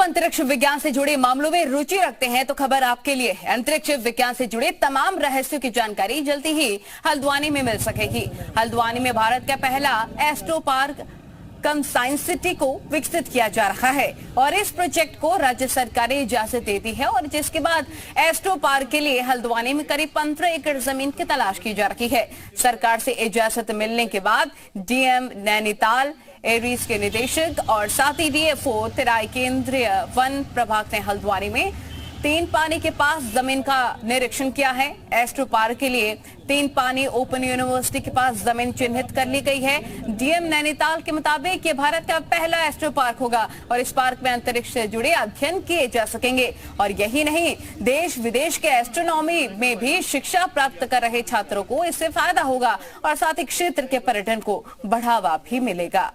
अंतरिक्ष विज्ञान से जुड़े मामलों में रुचि रखते हैं तो खबर आपके लिए है। अंतरिक्ष विज्ञान से जुड़े तमाम रहस्यों की जानकारी जल्दी ही हल्द्वानी में मिल सकेगी। हल्द्वानी में भारत का पहला एस्ट्रो पार्क कम साइंस सिटी को विकसित किया जा रहा है और इस प्रोजेक्ट को राज्य सरकार इजाजत देती है और जिसके बाद एस्ट्रो पार्क के लिए हल्द्वानी में करीब 15 एकड़ जमीन की तलाश की जा रही है। सरकार से इजाजत मिलने के बाद डीएम नैनीताल, एरीज के निदेशक और साथ ही डीएफओ तिराई केंद्रीय वन प्रभाग ने हल्द्वानी में तीन पानी के पास जमीन का निरीक्षण किया है। एस्ट्रो पार्क के लिए तीन पानी ओपन यूनिवर्सिटी के पास जमीन चिन्हित कर ली गई है। डीएम नैनीताल के मुताबिक ये भारत का पहला एस्ट्रो पार्क होगा और इस पार्क में अंतरिक्ष से जुड़े अध्ययन किए जा सकेंगे और यही नहीं, देश विदेश के एस्ट्रोनॉमी में भी शिक्षा प्राप्त कर रहे छात्रों को इससे फायदा होगा और साथ ही क्षेत्र के पर्यटन को बढ़ावा भी मिलेगा।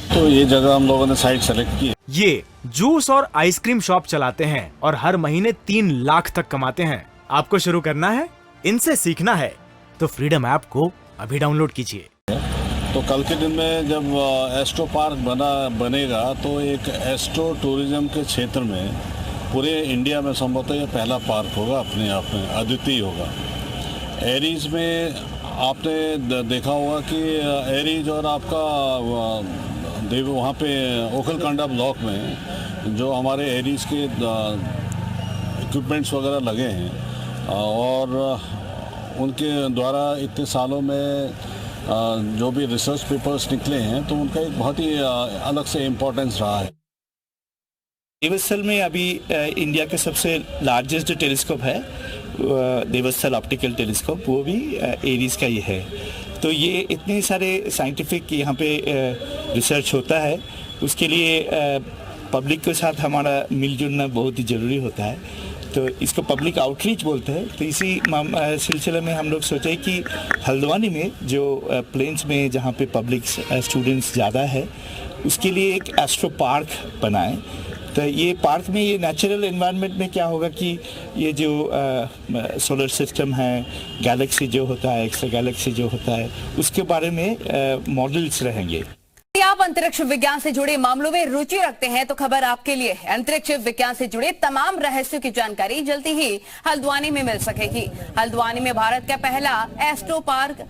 तो ये जगह हम लोगों ने साइट सेलेक्ट की। ये जूस और आइसक्रीम शॉप चलाते हैं और हर महीने 3 लाख तक कमाते हैं। आपको शुरू करना है, इनसे सीखना है तो फ्रीडम ऐप को अभी डाउनलोड कीजिए। तो कल के दिन में जब एस्ट्रो पार्क बनेगा तो एक एस्ट्रो टूरिज्म के क्षेत्र में पूरे इंडिया में संभवतः ये पहला पार्क होगा, अपने आप में अद्वितीय होगा। एरीज में आपने देखा होगा कि एरीज और आपका वहाँ पे ओखलकांडा ब्लॉक में जो हमारे एरीज के इक्विपमेंट्स वगैरह लगे हैं और उनके द्वारा इतने सालों में जो भी रिसर्च पेपर्स निकले हैं तो उनका एक बहुत ही अलग से इम्पोर्टेंस रहा है। देवस्थल में अभी इंडिया का सबसे लार्जेस्ट जो टेलीस्कोप है देवस्थल ऑप्टिकल टेलीस्कोप, वो भी एरीज का ही है। तो ये इतने सारे साइंटिफिक यहाँ पे रिसर्च होता है, उसके लिए पब्लिक के साथ हमारा मिलजुलना बहुत ही ज़रूरी होता है। तो इसको पब्लिक आउटरीच बोलते हैं। तो इसी सिलसिले में हम लोग सोचे कि हल्द्वानी में जो प्लेन्स में जहाँ पे पब्लिक स्टूडेंट्स ज़्यादा है उसके लिए एक एस्ट्रो पार्क बनाएं। तो ये पार्क में ये नेचुरल एनवायरनमेंट में क्या होगा कि ये जो सोलर सिस्टम है, गैलेक्सी जो होता है, एक्स्ट्रा गैलेक्सी जो होता है, उसके बारे में मॉडल्स रहेंगे। यदि आप अंतरिक्ष विज्ञान से जुड़े मामलों में रुचि रखते हैं तो खबर आपके लिए है। अंतरिक्ष विज्ञान से जुड़े तमाम रहस्यों की जानकारी जल्दी ही हल्द्वानी में मिल सकेगी। हल्द्वानी में भारत का पहला एस्ट्रो पार्क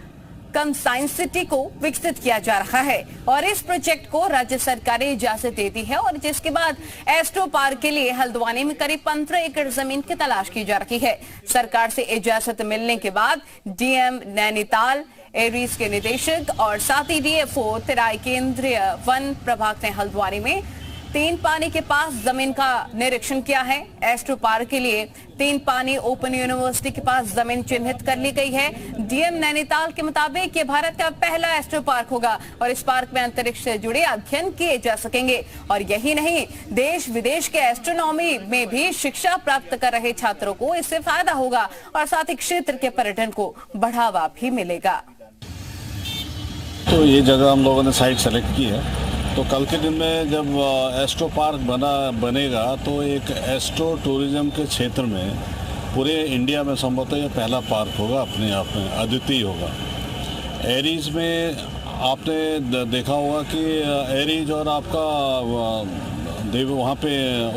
कम साइंस सिटी को विकसित किया जा रहा है और इस प्रोजेक्ट को राज्य सरकार इजाजत देती है और जिसके बाद एस्ट्रो पार्क के लिए हल्द्वानी में करीब 15 एकड़ जमीन की तलाश की जा रही है। सरकार से इजाजत मिलने के बाद डीएम नैनीताल, एरीज के निदेशक और साथ ही डीएफओ तिराई केंद्रीय वन प्रभाग ने हल्द्वानी में तीन पानी के पास जमीन का निरीक्षण किया है। एस्ट्रो पार्क के लिए तीन पानी ओपन यूनिवर्सिटी के पास जमीन चिन्हित कर ली गई है। डीएम नैनीताल के मुताबिक ये भारत का पहला एस्ट्रो पार्क होगा और इस पार्क में अंतरिक्ष से जुड़े अध्ययन किए जा सकेंगे और यही नहीं, देश विदेश के एस्ट्रोनॉमी में भी शिक्षा प्राप्त कर रहे छात्रों को इससे फायदा होगा और साथ ही क्षेत्र के पर्यटन को बढ़ावा भी मिलेगा। तो ये जगह हम लोगों ने साइट सेलेक्ट की है। तो कल के दिन में जब एस्ट्रो पार्क बनेगा तो एक एस्ट्रो टूरिज्म के क्षेत्र में पूरे इंडिया में संभवतः ये पहला पार्क होगा, अपने आप में अद्वितीय होगा। एरीज में आपने देखा होगा कि एरीज और आपका वहाँ पे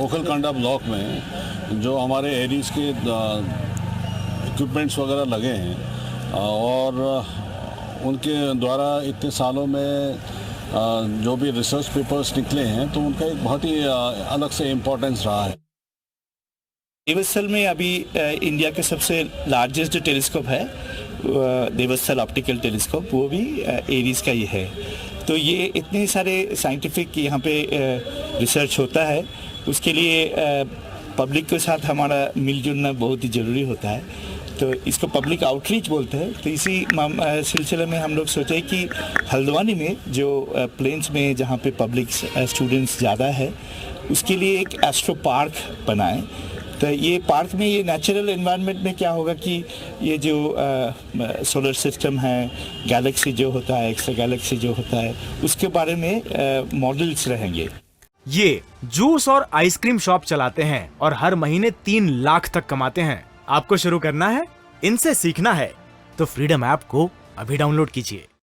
ओखलकांडा ब्लॉक में जो हमारे एरीज के इक्विपमेंट्स वगैरह लगे हैं और उनके द्वारा इतने सालों में जो भी रिसर्च पेपर्स निकले हैं तो उनका एक बहुत ही अलग से इम्पोर्टेंस रहा है। देवस्थल में अभी इंडिया का सबसे लार्जेस्ट जो टेलीस्कोप है देवस्थल ऑप्टिकल टेलीस्कोप, वो भी एरीज का ही है। तो ये इतने सारे साइंटिफिक यहाँ पे रिसर्च होता है, उसके लिए पब्लिक के साथ हमारा मिलजुलना बहुत ही ज़रूरी होता है। तो इसको पब्लिक आउटरीच बोलते हैं। तो इसी सिलसिले में हम लोग सोचे कि हल्द्वानी में जो प्लेन्स में जहाँ पे पब्लिक स्टूडेंट्स ज़्यादा है उसके लिए एक एस्ट्रो पार्क बनाएं। तो ये पार्क में ये नेचुरल एनवायरनमेंट में क्या होगा कि ये जो सोलर सिस्टम है, गैलेक्सी जो होता है, एक्स्ट्रा गैलेक्सी जो होता है, उसके बारे में मॉडल्स रहेंगे। ये जूस और आइसक्रीम शॉप चलाते हैं और हर महीने 3 लाख तक कमाते हैं। आपको शुरू करना है, इनसे सीखना है तो फ्रीडम ऐप को अभी डाउनलोड कीजिए।